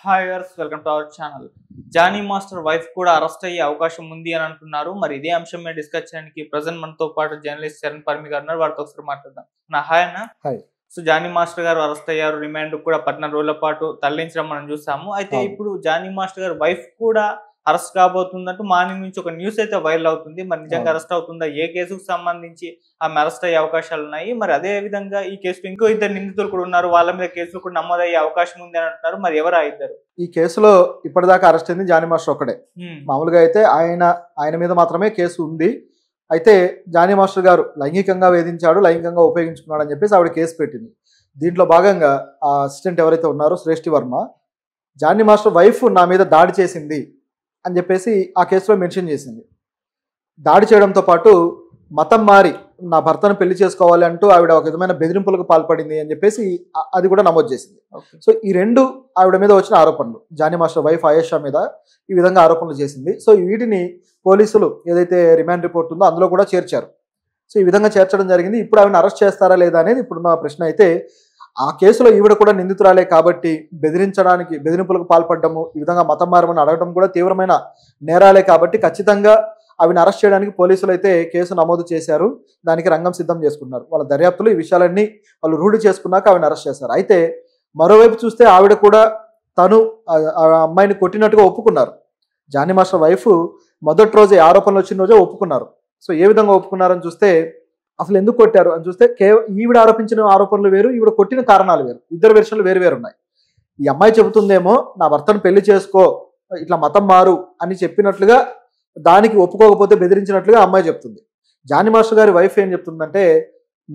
Hi viewers, welcome to our channel. Jani master wife కూడా arrest అయ్యే అవకాశం ఉంది అని అంటున్నారు. మరి ఇదే అంశం మీద డిస్కస్ చేయడానికి ప్రజెంట్ మనతో పాటు జర్నలిస్ట్ చరణ్ పర్మి గారు ఉన్నారు. వారితో ఒకసారి మాట్లాడదాం. హాయ్ అన్న. హాయ్. సో జానీ మాస్టర్ గారు అరెస్ట్ అయ్యారు. రిమాండ్ కూడా 14 రోజుల పాటు తరలించడం మనం చూసాము. అయితే ఇప్పుడు జానీ మాస్టర్ గారు వైఫ్ కూడా అరెస్ట్ కాబోతుందంటూ మార్నింగ్ నుంచి ఒక న్యూస్ అయితే వైరల్ అవుతుంది. మరి నిజంగా అరెస్ట్ అవుతుందా? ఏ కేసుకు సంబంధించి ఆమె అరెస్ట్ అయ్యే అవకాశాలు ఉన్నాయి? మరి అదే విధంగా ఈ కేసులో ఇంకో ఇద్దరు నిందితులు కూడా ఉన్నారు. వాళ్ళ మీద కేసులు కూడా నమోదయ్యే అవకాశం ఉంది అని అంటున్నారు. మరి ఎవరు ఇద్దరు? ఈ కేసులో ఇప్పటిదాకా అరెస్ట్ అయింది జానీ మాస్టర్ ఒక్కడే. మామూలుగా అయితే ఆయన మీద మాత్రమే కేసు ఉంది. అయితే జానీ మాస్టర్ గారు లైంగికంగా వేధించాడు, లైంగికంగా ఉపయోగించుకున్నాడు అని చెప్పేసి ఆవిడ కేసు పెట్టింది. దీంట్లో భాగంగా ఆ అసిస్టెంట్ ఎవరైతే ఉన్నారో శ్రేష్ఠి వర్మ, జానీ మాస్టర్ వైఫ్ నా మీద దాడి చేసింది అని చెప్పేసి ఆ కేసులో మెన్షన్ చేసింది. దాడి చేయడంతో పాటు మతం మారి నా భర్తను పెళ్లి చేసుకోవాలి అంటూ ఆవిడ ఒక విధమైన బెదిరింపులకు పాల్పడింది అని చెప్పేసి అది కూడా నమోదు చేసింది. సో ఈ రెండు ఆవిడ మీద వచ్చిన ఆరోపణలు, జానీ మాస్టర్ వైఫ్ ఆయేషా మీద ఈ విధంగా ఆరోపణలు చేసింది. సో వీటిని పోలీసులు ఏదైతే రిమాండ్ రిపోర్ట్ ఉందో అందులో కూడా చేర్చారు. సో ఈ విధంగా చేర్చడం జరిగింది. ఇప్పుడు ఆవిడని అరెస్ట్ చేస్తారా లేదా అనేది ఇప్పుడున్న ప్రశ్న. అయితే ఆ కేసులో ఈవిడ కూడా నిందితురాలే కాబట్టి బెదిరింపులకు పాల్పడము, ఈ విధంగా మతం మారమని అడగడం కూడా తీవ్రమైన నేరాలే కాబట్టి ఖచ్చితంగా ఆవిడని అరెస్ట్ చేయడానికి పోలీసులు అయితే కేసు నమోదు చేశారు. దానికి రంగం సిద్ధం చేసుకున్నారు. వాళ్ళ దర్యాప్తులు ఈ విషయాలన్నీ వాళ్ళు రూఢి చేసుకున్నాక ఆవిడని అరెస్ట్ చేశారు. అయితే మరోవైపు చూస్తే ఆవిడ కూడా తను ఆ అమ్మాయిని కొట్టినట్టుగా ఒప్పుకున్నారు. జానీ మాస్టర్ వైఫ్ మొదటి రోజే ఆరోపణలు వచ్చిన రోజే ఒప్పుకున్నారు. సో ఏ విధంగా ఒప్పుకున్నారని చూస్తే, అసలు ఎందుకు కొట్టారు అని చూస్తే ఈవిడ ఆరోపించిన ఆరోపణలు వేరు, ఈవిడ కొట్టిన కారణాలు వేరు. ఇద్దరు వెర్షన్లు వేరు వేరు ఉన్నాయి. ఈ అమ్మాయి చెబుతుందేమో నా భర్తను పెళ్లి చేసుకో, ఇట్లా మతం మారు అని చెప్పినట్లుగా, దానికి ఒప్పుకోకపోతే బెదిరించినట్లుగా అమ్మాయి చెప్తుంది. జానీ మాస్టర్ గారి వైఫ్ ఏం చెప్తుందంటే,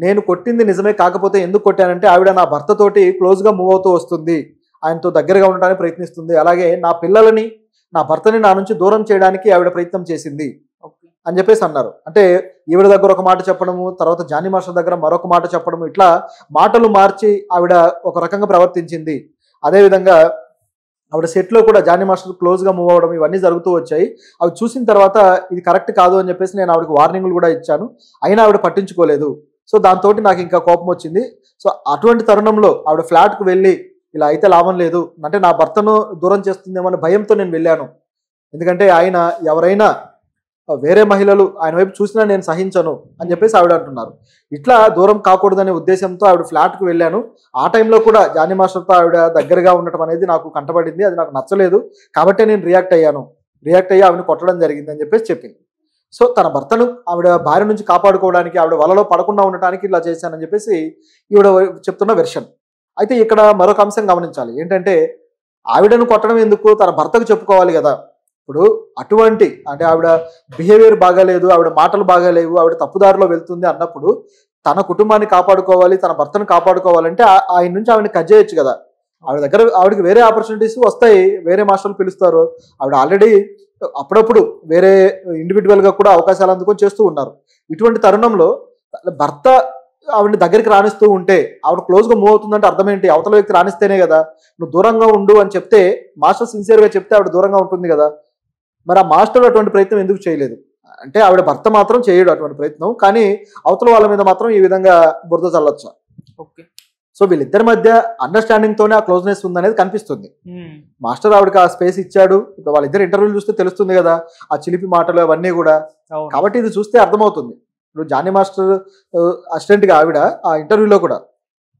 నేను కొట్టింది నిజమే, కాకపోతే ఎందుకు కొట్టానంటే ఆవిడ నా భర్తతోటి క్లోజ్గా మూవ్ అవుతూ వస్తుంది, ఆయనతో దగ్గరగా ఉండడానికి ప్రయత్నిస్తుంది, అలాగే నా పిల్లలని నా భర్తని నా నుంచి దూరం చేయడానికి ఆవిడ ప్రయత్నం చేసింది అని చెప్పేసి అన్నారు. అంటే ఈవిడ దగ్గర ఒక మాట చెప్పడము, తర్వాత జానీ మాస్టర్ దగ్గర మరొక మాట చెప్పడము, ఇట్లా మాటలు మార్చి ఆవిడ ఒక రకంగా ప్రవర్తించింది. అదేవిధంగా ఆవిడ సెట్లో కూడా జానీ మాస్టర్ క్లోజ్గా మూవ్ అవ్వడం, ఇవన్నీ జరుగుతూ వచ్చాయి. అవి చూసిన తర్వాత ఇది కరెక్ట్ కాదు అని చెప్పేసి నేను ఆవిడకి వార్నింగ్లు కూడా ఇచ్చాను, అయినా ఆవిడ పట్టించుకోలేదు. సో దాంతో నాకు ఇంకా కోపం వచ్చింది. సో అటువంటి తరుణంలో ఆవిడ ఫ్లాట్కు వెళ్ళి ఇలా అయితే లాభం లేదు, అంటే నా భర్తను దూరం చేస్తుందేమో అనే భయంతో నేను వెళ్ళాను. ఎందుకంటే ఆయన ఎవరైనా వేరే మహిళలు ఆయన వైపు చూసినా నేను సహించను అని చెప్పేసి ఆవిడ అంటున్నారు. ఇట్లా దూరం కాకూడదనే ఉద్దేశంతో ఆవిడ ఫ్లాట్కు వెళ్ళాను. ఆ టైంలో కూడా జానీ మాస్టర్తో ఆవిడ దగ్గరగా ఉండటం అనేది నాకు కంటపడింది, అది నాకు నచ్చలేదు, కాబట్టి నేను రియాక్ట్ అయ్యి ఆవిడని కొట్టడం జరిగింది అని చెప్పేసి చెప్పింది. సో తన భర్తను ఆవిడ భార్య నుంచి కాపాడుకోవడానికి, ఆవిడ వలలో పడకుండా ఉండటానికి ఇలా చేశానని చెప్పేసి ఈవిడ చెప్తున్న వెర్షన్. అయితే ఇక్కడ మరొక అంశం గమనించాలి. ఏంటంటే ఆవిడను కొట్టడం ఎందుకు, తన భర్తకు చెప్పుకోవాలి కదా. ఇప్పుడు అటువంటి అంటే ఆవిడ బిహేవియర్ బాగాలేదు, ఆవిడ మాటలు బాగాలేవు, ఆవిడ తప్పుదారిలో వెళ్తుంది అన్నప్పుడు తన కుటుంబాన్ని కాపాడుకోవాలి, తన భర్తను కాపాడుకోవాలంటే ఆయన నుంచి ఆవిడని కట్ చేయొచ్చు కదా. ఆవిడకి వేరే ఆపర్చునిటీస్ వస్తాయి, వేరే మాస్టర్లు పిలుస్తారు. ఆవిడ ఆల్రెడీ అప్పుడప్పుడు వేరే ఇండివిజువల్గా కూడా అవకాశాలు అందుకొని చేస్తూ ఉన్నారు. ఇటువంటి తరుణంలో భర్త ఆవిడని దగ్గరికి రాణిస్తూ ఉంటే, ఆవిడ క్లోజ్గా మూవ్ అవుతుందంటే అర్థం ఏంటి? అవతల వ్యక్తి రాణిస్తేనే కదా. నువ్వు దూరంగా ఉండు అని చెప్తే, మాస్టర్ సిన్సియర్గా చెప్తే ఆవిడ దూరంగా ఉంటుంది కదా. మరి ఆ మాస్టర్ అటువంటి ప్రయత్నం ఎందుకు చేయలేదు? అంటే ఆవిడ భర్త మాత్రం చేయడు అటువంటి ప్రయత్నం, కానీ అవతల వాళ్ళ మీద మాత్రం ఈ విధంగా బురద చల్లొచ్చా. ఓకే. సో వీళ్ళిద్దరి మధ్య అండర్స్టాండింగ్ తోనే ఆ క్లోజ్నెస్ ఉందనేది కనిపిస్తుంది. మాస్టర్ ఆవిడకి ఆ స్పేస్ ఇచ్చాడు. ఇప్పుడు వాళ్ళిద్దరు ఇంటర్వ్యూలు చూస్తే తెలుస్తుంది కదా, ఆ చిలిపి మాటలు అవన్నీ కూడా. కాబట్టి ఇది చూస్తే అర్థమవుతుంది. ఇప్పుడు జానీ మాస్టర్ అసిస్టెంట్గా ఆవిడ ఆ ఇంటర్వ్యూలో కూడా,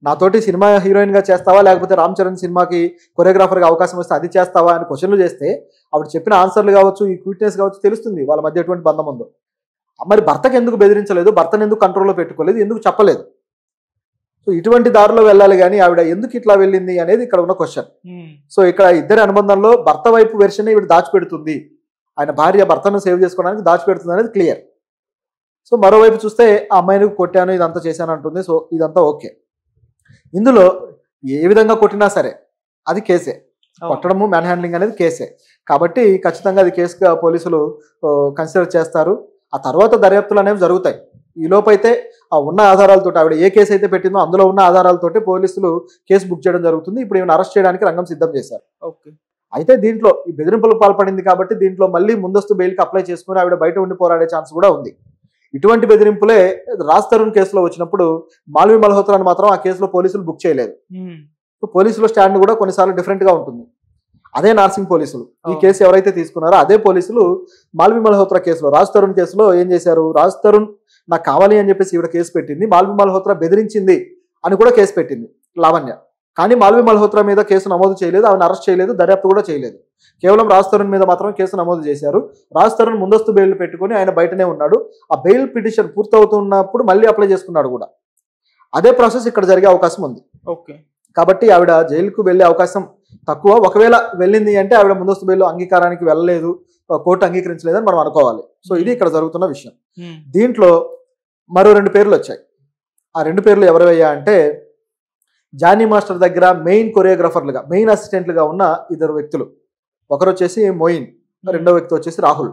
నాతోటి సినిమా హీరోయిన్గా చేస్తావా, లేకపోతే రామ్ చరణ్ సినిమాకి కొరియోగ్రాఫర్గా అవకాశం వస్తే అది చేస్తావా అని క్వశ్చన్లు చేస్తే ఆవిడ చెప్పిన ఆన్సర్లు కావచ్చు, ఈ క్విట్నెస్ కావచ్చు, తెలుస్తుంది వాళ్ళ మధ్య ఎటువంటి బంధం ఉందో. మరి భర్తకు ఎందుకు బెదిరించలేదు, భర్తను ఎందుకు కంట్రోల్లో పెట్టుకోలేదు, ఎందుకు చెప్పలేదు? సో ఇటువంటి దారిలో వెళ్ళాలి కానీ ఆవిడ ఎందుకు ఇట్లా వెళ్ళింది అనేది ఇక్కడ ఉన్న క్వశ్చన్. సో ఇక్కడ ఇద్దరి అనుబంధంలో భర్త వైపు వెర్షన్ ఈవిడ దాచిపెడుతుంది, ఆయన భార్య భర్తను సేవ్ చేసుకోవడానికి దాచిపెడుతుంది అనేది క్లియర్. సో మరోవైపు చూస్తే ఆ అమ్మాయిని కొట్టాను, ఇదంతా చేశాను అంటుంది. సో ఇదంతా ఓకే. ఇందులో ఏ విధంగా కొట్టినా సరే అది కేసే. కొట్టడము, మ్యాన్ హ్యాండ్లింగ్ అనేది కేసే. కాబట్టి ఖచ్చితంగా అది కేసుగా పోలీసులు కన్సిడర్ చేస్తారు. ఆ తర్వాత దర్యాప్తులు అనేవి జరుగుతాయి. ఈ లోపైతే ఆ ఉన్న ఆధారాలతో, ఆవిడ ఏ కేసు అయితే పెట్టిందో అందులో ఉన్న ఆధారాలతోటి పోలీసులు కేసు బుక్ చేయడం జరుగుతుంది. ఇప్పుడు ఈమెను అరెస్ట్ చేయడానికి రంగం సిద్ధం చేశారు. ఓకే. అయితే దీంట్లో ఈ బెదిరింపులకు పాల్పడింది కాబట్టి దీంట్లో మళ్ళీ ముందస్తు బెయిల్కి అప్లై చేసుకుని ఆవిడ బయట ఉండి పోరాడే ఛాన్స్ కూడా ఉంది. ఇటువంటి బెదిరింపులే రాజ్ తరుణ్ కేసులో వచ్చినప్పుడు మాల్వి మల్హోత్రాని మాత్రం ఆ కేసులో పోలీసులు బుక్ చేయలేదు. పోలీసుల స్టాండ్ కూడా కొన్నిసార్లు డిఫరెంట్గా ఉంటుంది. అదే నార్సింగ్ పోలీసులు ఈ కేసు ఎవరైతే తీసుకున్నారో అదే పోలీసులు మాల్వి మల్హోత్రా కేసులో రాజ్ తరుణ్ కేసులో ఏం చేశారు, రాజ్ తరుణ్ నాకు కావాలి అని చెప్పేసి ఈవిడ కేసు పెట్టింది, మాల్వి మల్హోత్రా బెదిరించింది అని కూడా కేసు పెట్టింది లావణ్య. కానీ మాల్వి మల్హోత్రా మీద కేసు నమోదు చేయలేదు, ఆమెను అరెస్ట్ చేయలేదు, దర్యాప్తు కూడా చేయలేదు. కేవలం రాజ్ తరుణ్ మీద మాత్రమే కేసు నమోదు చేశారు. రాజ్ తరుణ్ ముందస్తు బెయిల్ పెట్టుకుని ఆయన బయటనే ఉన్నాడు. ఆ బెయిల్ పిటిషన్ పూర్తవుతున్నప్పుడు మళ్ళీ అప్లై చేసుకున్నాడు కూడా. అదే ప్రాసెస్ ఇక్కడ జరిగే అవకాశం ఉంది. ఓకే, కాబట్టి ఆవిడ జైలుకు వెళ్ళే అవకాశం తక్కువ. ఒకవేళ వెళ్ళింది అంటే ఆవిడ ముందస్తు బెయిల్ అంగీకారానికి వెళ్ళలేదు, కోర్టు అంగీకరించలేదని మనం అనుకోవాలి. సో ఇది ఇక్కడ జరుగుతున్న విషయం. దీంట్లో మరో 2 పేర్లు వచ్చాయి. ఆ 2 పేర్లు ఎవరయ్యా అంటే జానీ మాస్టర్ దగ్గర మెయిన్ కొరియోగ్రాఫర్లుగా, మెయిన్ అసిస్టెంట్లుగా ఉన్న 2 వ్యక్తులు. ఒకరు వచ్చేసి మోయిన్, రెండో వ్యక్తి వచ్చేసి రాహుల్.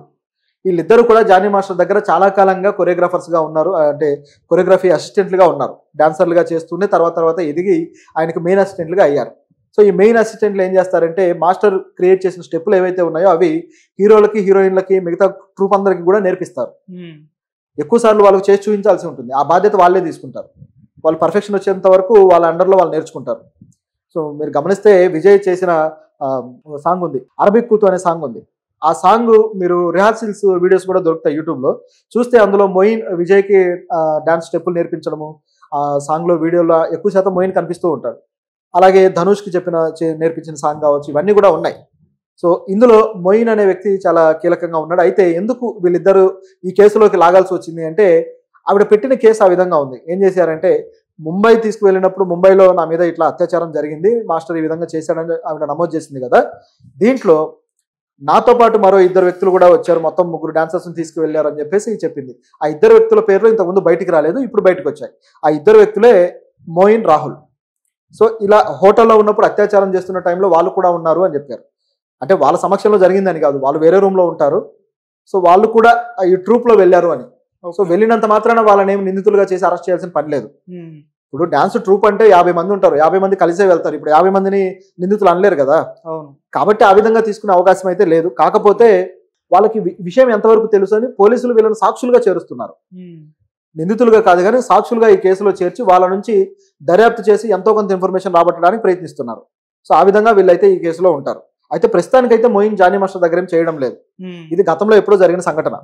వీళ్ళిద్దరూ కూడా జానీ మాస్టర్ దగ్గర చాలా కాలంగా కొరియోగ్రాఫర్స్గా ఉన్నారు, అంటే కొరియోగ్రఫీ అసిస్టెంట్లుగా ఉన్నారు. డాన్సర్లుగా చేస్తూనే తర్వాత ఎదిగి ఆయనకు మెయిన్ అసిస్టెంట్లుగా అయ్యారు. సో ఈ మెయిన్ అసిస్టెంట్లు ఏం చేస్తారంటే మాస్టర్ క్రియేట్ చేసిన స్టెప్పులు ఏవైతే ఉన్నాయో అవి హీరోలకి, హీరోయిన్లకి, మిగతా ట్రూప్ అందరికి కూడా నేర్పిస్తారు. ఎక్కువ సార్లు వాళ్ళకి చేసి చూపించాల్సి ఉంటుంది. ఆ బాధ్యత వాళ్ళే తీసుకుంటారు. వాళ్ళు పర్ఫెక్షన్ వచ్చేంత వరకు వాళ్ళ అండర్లో వాళ్ళు నేర్చుకుంటారు. సో మీరు గమనిస్తే విజయ్ చేసిన సాంగ్ ఉంది, అరబిక్ కూతు అనే సాంగ్ ఉంది. ఆ సాంగ్ మీరు రిహార్సల్స్ వీడియోస్ కూడా దొరుకుతాయి యూట్యూబ్లో. చూస్తే అందులో మొయిన్ విజయ్కి డాన్స్ స్టెప్పులు నేర్పించడము, ఆ సాంగ్లో వీడియోలో ఎక్కువ శాతం మొయిన్ కనిపిస్తూ ఉంటాడు. అలాగే ధనుష్కి నేర్పించిన సాంగ్ కావచ్చు, ఇవన్నీ కూడా ఉన్నాయి. సో ఇందులో మొయిన్ అనే వ్యక్తి చాలా కీలకంగా ఉన్నాడు. అయితే ఎందుకు వీళ్ళిద్దరూ ఈ కేసులోకి లాగాల్సి వచ్చింది అంటే ఆవిడ పెట్టిన కేసు ఆ విధంగా ఉంది. ఏం చేశారంటే ముంబై తీసుకువెళ్ళినప్పుడు ముంబైలో నా మీద ఇట్లా అత్యాచారం జరిగింది, మాస్టర్ ఈ విధంగా చేశాడని ఆవిడ నమోదు చేసింది కదా. దీంట్లో నాతో పాటు మరో 2 వ్యక్తులు కూడా వచ్చారు, మొత్తం 3 డాన్సర్స్ని తీసుకువెళ్ళారు అని చెప్పేసి చెప్పింది. ఆ 2 వ్యక్తుల పేర్లు ఇంతకుముందు బయటికి రాలేదు, ఇప్పుడు బయటకు వచ్చాయి. ఆ 2 వ్యక్తులే మోయిన్, రాహుల్. సో ఇలా హోటల్లో ఉన్నప్పుడు అత్యాచారం చేస్తున్న టైంలో వాళ్ళు కూడా ఉన్నారు అని చెప్పారు. అంటే వాళ్ళ సమక్షంలో జరిగిందని కాదు, వాళ్ళు వేరే రూమ్లో ఉంటారు. సో వాళ్ళు కూడా ఈ ట్రూప్లో వెళ్ళారు అని. సో వెళ్ళినంత మాత్రాన వాళ్ళని ఏమి నిందితులుగా చేసి అరెస్ట్ చేయాల్సిన పని లేదు. ఇప్పుడు డాన్స్ ట్రూప్ అంటే 50 మంది ఉంటారు, 50 మంది కలిసే వెళ్తారు. ఇప్పుడు 50 మందిని నిందితులు అనలేరు కదా. కాబట్టి ఆ విధంగా తీసుకునే అవకాశం అయితే లేదు. కాకపోతే వాళ్ళకి విషయం ఎంతవరకు తెలుసు అని పోలీసులు వీళ్ళని సాక్షులుగా చేరుస్తున్నారు. నిందితులుగా కాదు కానీ సాక్షులుగా ఈ కేసులో చేర్చి వాళ్ళ నుంచి దర్యాప్తు చేసి ఎంతో కొంత ఇన్ఫర్మేషన్ రాబట్టడానికి ప్రయత్నిస్తున్నారు. సో ఆ విధంగా వీళ్ళైతే ఈ కేసులో ఉంటారు. అయితే ప్రస్తుతానికైతే మోయిన్ జానీ మాస్టర్ దగ్గర ఏం చేయడం లేదు. ఇది గతంలో ఎప్పుడో జరిగిన సంఘటన,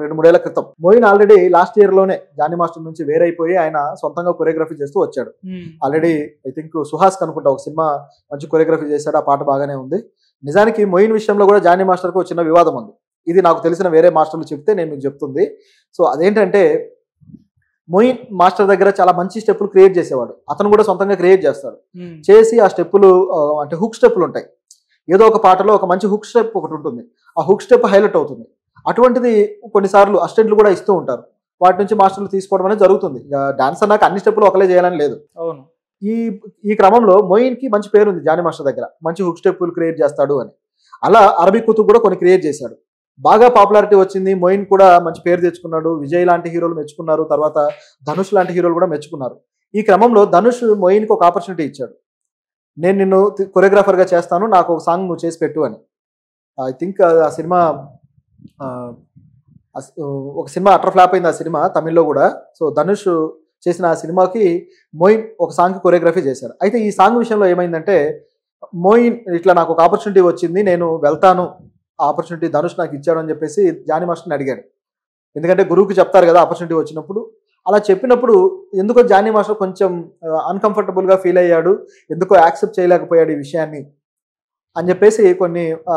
2-3 ఏళ్ల క్రితం. మోయిన్ ఆల్రెడీ లాస్ట్ ఇయర్ లోనే జానీ మాస్టర్ నుంచి వేరైపోయి ఆయన సొంతంగా కొరియోగ్రఫీ చేస్తూ వచ్చాడు. ఆల్రెడీ ఐ థింక్ సుహాస్ అనుకుంటా ఒక సినిమా మంచి కొరియోగ్రఫీ చేశాడు, ఆ పాట బాగానే ఉంది. నిజానికి మోయిన్ విషయంలో కూడా జానీ మాస్టర్కి చిన్న వివాదం ఉంది. ఇది నాకు తెలిసిన వేరే మాస్టర్లు చెప్తే నేను మీకు చెప్తుంది. సో అదేంటంటే మోయిన్ మాస్టర్ దగ్గర చాలా మంచి స్టెప్పులు క్రియేట్ చేసేవాడు, అతను కూడా సొంతంగా క్రియేట్ చేస్తాడు. చేసి ఆ స్టెప్పులు అంటే హుక్ స్టెప్పులు ఉంటాయి, ఏదో ఒక పాటలో ఒక మంచి హుక్ స్టెప్ ఒకటి ఉంటుంది, ఆ హుక్ స్టెప్ హైలైట్ అవుతుంది. అటువంటిది కొన్నిసార్లు అసిస్టెంట్లు కూడా ఇస్తూ ఉంటారు, వాటి నుంచి మాస్టర్లు తీసుకోవడం అనేది జరుగుతుంది. డాన్సర్ నాకు అన్ని స్టెప్పులు ఒకలే చేయాలని లేదు. అవును. ఈ క్రమంలో మోయిన్కి మంచి పేరు ఉంది జానీ మాస్టర్ దగ్గర, మంచి హుక్ స్టెప్పులు క్రియేట్ చేస్తాడు అని. అలా అరబిక్ కూతు కూడా కొన్ని క్రియేట్ చేశాడు, బాగా పాపులారిటీ వచ్చింది. మోయిన్ కూడా మంచి పేరు తెచ్చుకున్నాడు, విజయ్ లాంటి హీరోలు మెచ్చుకున్నారు, తర్వాత ధనుష్ లాంటి హీరోలు కూడా మెచ్చుకున్నారు. ఈ క్రమంలో ధనుష్ మోయిన్కి ఒక ఆపర్చునిటీ ఇచ్చాడు, నేను నిన్ను కొరియోగ్రాఫర్గా చేస్తాను, నాకు ఒక సాంగ్ నువ్వు చేసి పెట్టు అని. ఐ థింక్ ఆ సినిమా ఒక సినిమా అటర్ ఫ్లాప్ అయింది, ఆ సినిమా తమిళ్లో కూడా. సో ధనుష్ చేసిన ఆ సినిమాకి మోయిన్ ఒక సాంగ్ కొరియోగ్రఫీ చేశాడు. అయితే ఈ సాంగ్ విషయంలో ఏమైందంటే మోయిన్ ఇట్లా నాకు ఒక ఆపర్చునిటీ వచ్చింది, నేను వెళ్తాను, ఆ ఆపర్చునిటీ ధనుష్ నాకు ఇచ్చాడు అని చెప్పేసి జానీ మాస్టర్ని అడిగాడు. ఎందుకంటే గురువుకి చెప్తారు కదా ఆపర్చునిటీ వచ్చినప్పుడు. అలా చెప్పినప్పుడు ఎందుకో జానీ మాస్టర్ కొంచెం అన్కంఫర్టబుల్గా ఫీల్ అయ్యాడు, ఎందుకో యాక్సెప్ట్ చేయలేకపోయాడు ఈ విషయాన్ని అని చెప్పేసి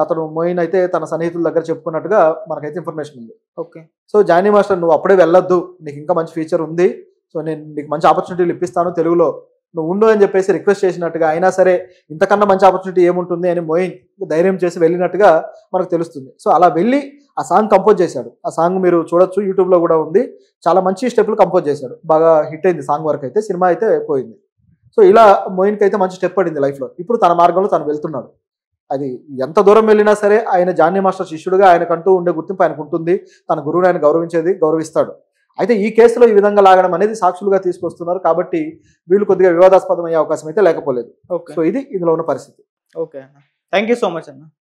అతను మోయిన్ అయితే తన సన్నిహితుల దగ్గర చెప్పుకున్నట్టుగా మనకైతే ఇన్ఫర్మేషన్ ఉంది. ఓకే. సో జానీ మాస్టర్ నువ్వు అప్పుడే వెళ్ళొద్దు, నీకు ఇంకా మంచి ఫ్యూచర్ ఉంది, సో నేను నీకు మంచి ఆపర్చునిటీలు ఇప్పిస్తాను తెలుగులో, నువ్వు ఉండు అని చెప్పేసి రిక్వెస్ట్ చేసినట్టుగా, అయినా సరే ఇంతకన్నా మంచి ఆపర్చునిటీ ఏముంటుంది అని మోయిన్ ధైర్యం చేసి వెళ్ళినట్టుగా మనకు తెలుస్తుంది. సో అలా వెళ్ళి ఆ సాంగ్ కంపోజ్ చేశాడు. ఆ సాంగ్ మీరు చూడొచ్చు, యూట్యూబ్లో కూడా ఉంది. చాలా మంచి స్టెప్లు కంపోజ్ చేశాడు, బాగా హిట్ అయింది సాంగ్ వరకు అయితే, సినిమా అయితే పోయింది. సో ఇలా మోయిన్కి అయితే మంచి స్టెప్ పడింది లైఫ్లో. ఇప్పుడు తన మార్గంలో తను వెళ్తున్నాడు. అది ఎంత దూరం వెళ్ళినా సరే ఆయన జానీ మాస్టర్ శిష్యుడుగా ఆయనకంటూ ఉండే గుర్తింపు ఆయనకు ఉంటుంది, తన గురువుని ఆయన గౌరవిస్తాడు. అయితే ఈ కేసులో ఈ విధంగా లాగడం అనేది సాక్షులుగా తీసుకొస్తున్నారు కాబట్టి వీళ్ళు కొద్దిగా వివాదాస్పదం అయ్యే అవకాశం అయితే లేకపోలేదు. సో ఇది ఇందులో ఉన్న పరిస్థితి. ఓకే అన్న, థ్యాంక్ యూ సో మచ్ అన్న.